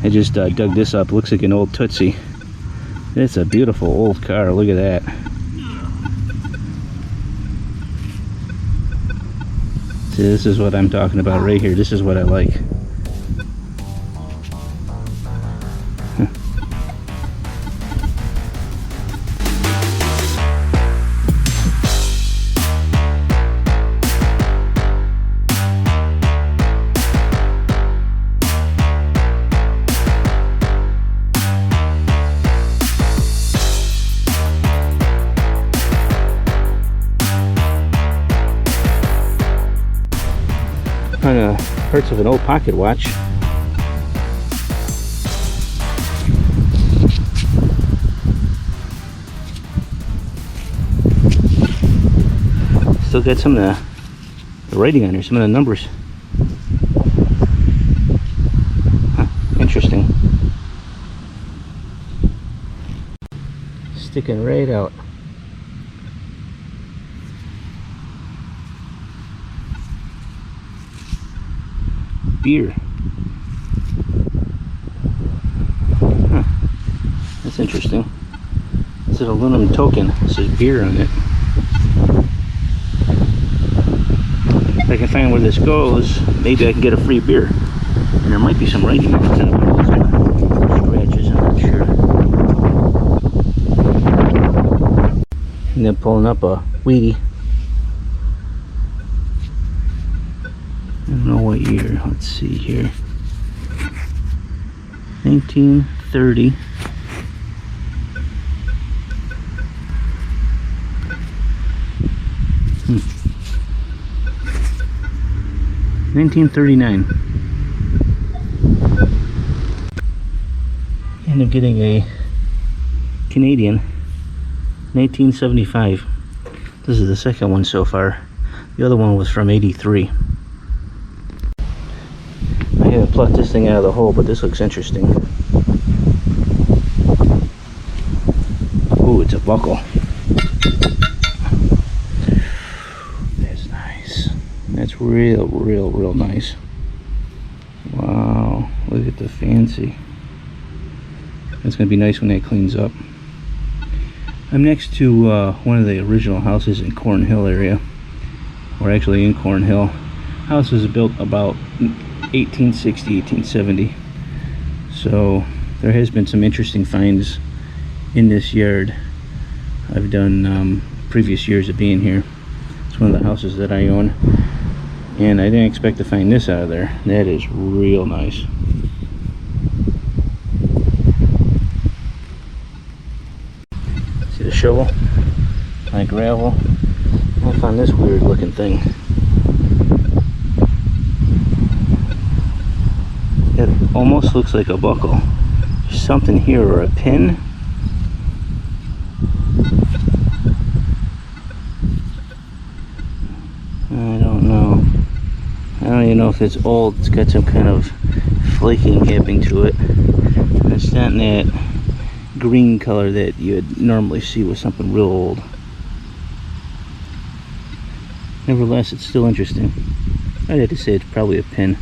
I just dug this up. Looks like an old Tootsie. It's a beautiful old car. Look at that. See, this is what I'm talking about right here. This is what I like. Kind of parts of an old pocket watch. Still got some of the writing on here, some of the numbers. Huh, interesting. Sticking right out. Beer. Huh. That's interesting. It's an aluminum token. It says beer on it. If I can find where this goes, maybe I can get a free beer. And there might be some writing on it. Scratches, I'm not sure. And then pulling up a Wheatie. I don't know what year. Let's see here. 1930. Hmm. 1939. And I'm getting a Canadian. 1975. This is the second one so far. The other one was from 83. I haven't plucked this thing out of the hole, but this looks interesting. Ooh, it's a buckle. That's nice. That's real nice. Wow, look at the fancy. That's gonna be nice when that cleans up. I'm next to one of the original houses in Cornhill area. We're actually in Cornhill. House was built about 1860, 1870. So there has been some interesting finds in this yard. I've done previous years of being here. It's one of the houses that I own, and I didn't expect to find this out of there. That is real nice. See the shovel, my gravel. I found this weird looking thing. It almost looks like a buckle. There's something here, or a pin. I don't know. I don't even know if it's old. It's got some kind of flaking happening to it. It's not in that green color that you would normally see with something real old. Nevertheless, it's still interesting. I'd have to say it's probably a pin.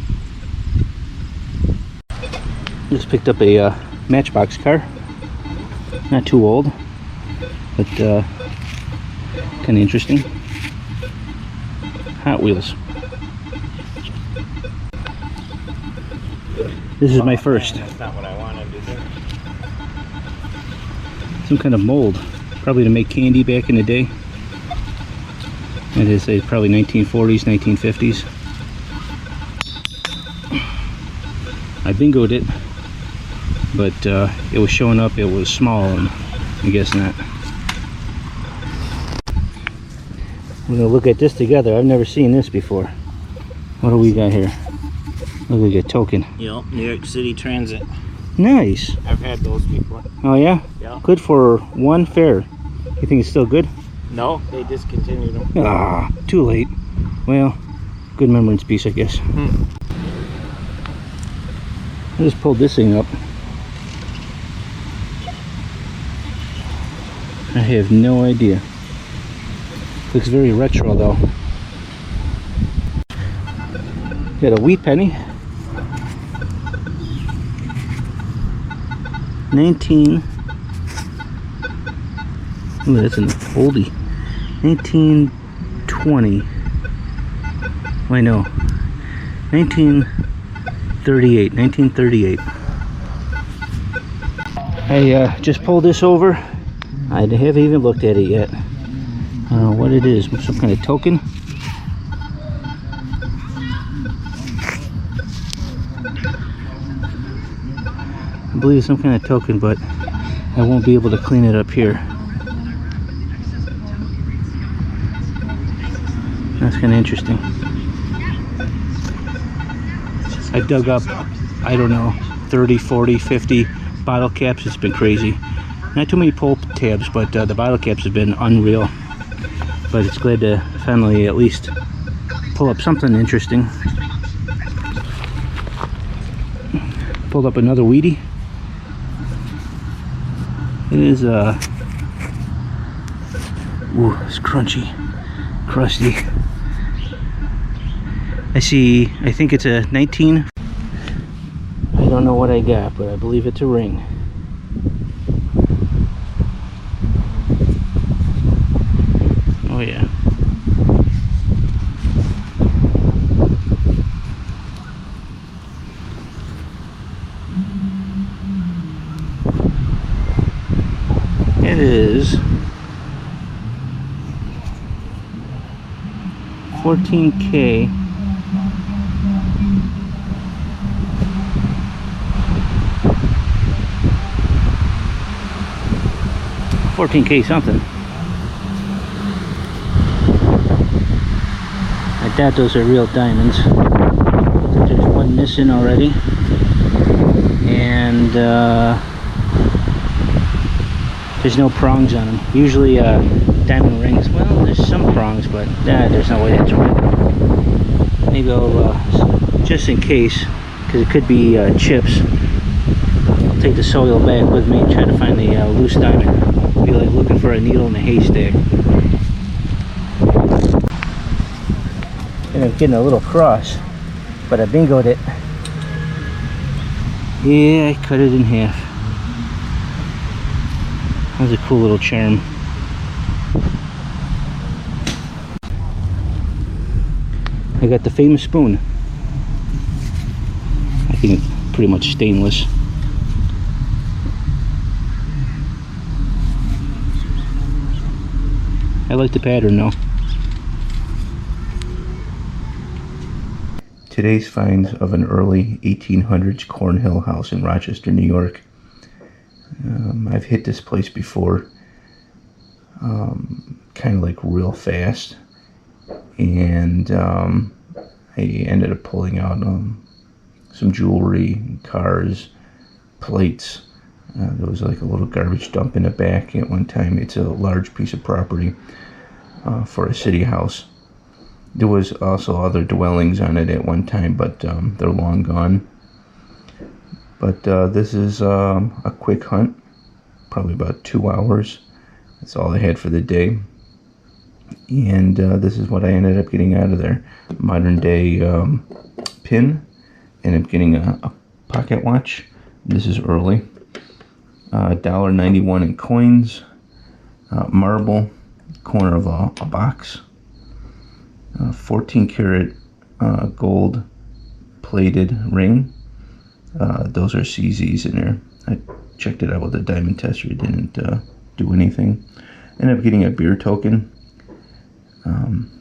Just picked up a Matchbox car. Not too old, but kind of interesting. Hot Wheels. This is my first. That's not what I wanted to do. Some kind of mold, probably to make candy back in the day. It is probably 1940s, 1950s. I bingoed it, but it was showing up it was small, and I guess not. We're gonna look at this together. I've never seen this before. What do we got here? Look like a token. Yep, New York City Transit. Nice. I've had those before. Oh yeah? Yeah. Good for one fare. You think it's still good? No, they discontinued them. Ah, too late. Well, good remembrance piece, I guess. I just pulled this thing up. I have no idea. Looks very retro though. Got a wheat penny. 19. Ooh, that's an oldie. 1920. Wait, no. 1938. 1938. I just pulled this over. I haven't even looked at it yet. I don't know what it is. Some kind of token. I believe it's some kind of token, but I won't be able to clean it up here. That's kind of interesting. I dug up, I don't know, 30, 40, 50 bottle caps. It's been crazy. Not too many pull tabs, but the bottle caps have been unreal. But it's glad to finally at least pull up something interesting. Pulled up another Wheatie. It is ooh, it's crunchy, crusty. I think it's a 19. I don't know what I got, but I believe it's a ring. Oh yeah. It is 14K. $14K something. I doubt those are real diamonds. There's one missing already. And there's no prongs on them. Usually diamond rings, well, there's some prongs, but there's no way that's right. Maybe I'll, just in case, because it could be chips, I'll take the soil back with me and try to find the loose diamond. Be like looking for a needle in a haystack. And I'm getting a little cross, but I bingoed it. Yeah, I cut it in half. That was a cool little charm. I got the famous spoon. I think it's pretty much stainless. I like the pattern though. Today's finds of an early 1800s Cornhill house in Rochester, New York. I've hit this place before, kind of like real fast, and I ended up pulling out some jewelry, cars, plates. There was like a little garbage dump in the back at one time. It's a large piece of property for a city house. There was also other dwellings on it at one time, but they're long gone. But this is a quick hunt, probably about 2 hours. That's all I had for the day. And this is what I ended up getting out of there. Modern day pin. Ended up getting a pocket watch. This is early. $1.91 in coins. Marble, corner of a box. 14 karat gold plated ring. Those are CZs in there. I checked it out with a diamond tester. It didn't do anything. Ended up getting a beer token.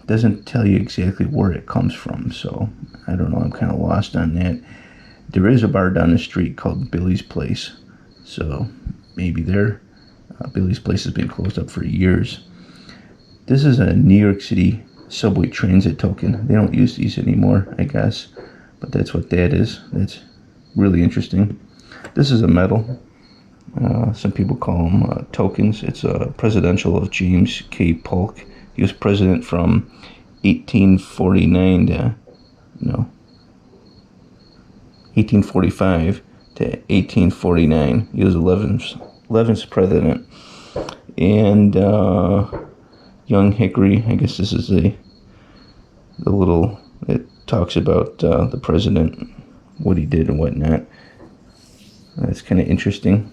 Doesn't tell you exactly where it comes from, so I don't know. I'm kind of lost on that. There is a bar down the street called Billy's Place, so maybe there. Billy's Place has been closed up for years. This is a New York City subway transit token. They don't use these anymore, I guess, but that's what that is. That's really interesting. This is a medal. Some people call them tokens. It's a presidential of James K. Polk. He was president from 1849 to 1845 to 1849. He was 11th president. And Young Hickory, I guess this is the little, it talks about the president, what he did and whatnot. That's kind of interesting.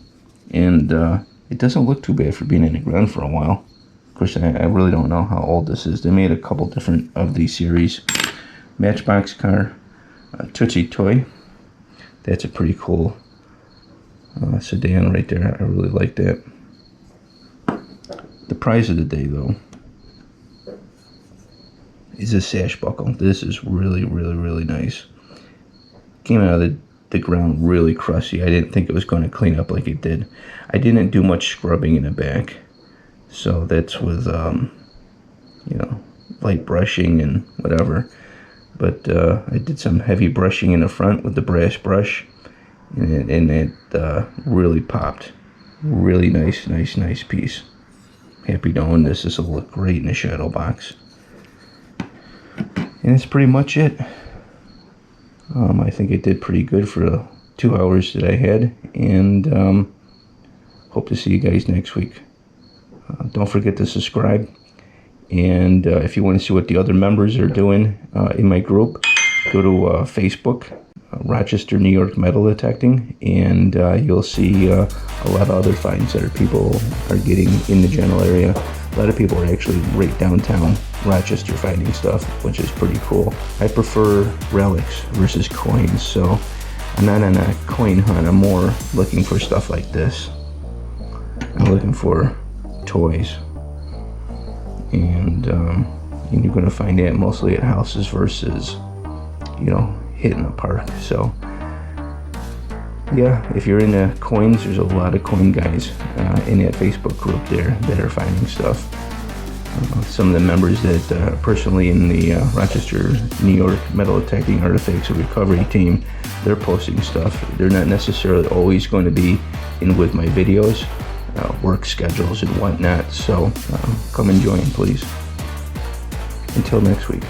and it doesn't look too bad for being in the ground for a while. Of course, I really don't know how old this is. They made a couple different of these series. Matchbox car, Tootiestoy. That's a pretty cool sedan right there. I really like that. The prize of the day, though, is a Sash buckle. This is really, really, really nice. Came out of the ground really crusty. I didn't think it was going to clean up like it did. I didn't do much scrubbing in the back, so that's with you know, light brushing and whatever. But I did some heavy brushing in the front with the brass brush, and it really popped. Really nice piece. Happy to own this. This will look great in the shadow box. And that's pretty much it. I think it did pretty good for the 2 hours that I had, and hope to see you guys next week. Don't forget to subscribe, and if you want to see what the other members are doing in my group, go to Facebook, Rochester, New York Metal Detecting, and you'll see a lot of other finds that people are getting in the general area. A lot of people are actually right downtown Rochester finding stuff, which is pretty cool. I prefer relics versus coins, so I'm not on a coin hunt. I'm more looking for stuff like this. I'm looking for toys, and you're going to find that mostly at houses versus, you know, hitting a park. So yeah, if you're into coins, there's a lot of coin guys in that Facebook group there that are finding stuff. Some of the members that are personally in the Rochester, New York Metal Detecting Artifacts and Recovery team, they're posting stuff. They're not necessarily always going to be in with my videos, work schedules and whatnot, so come and join, please. Until next week.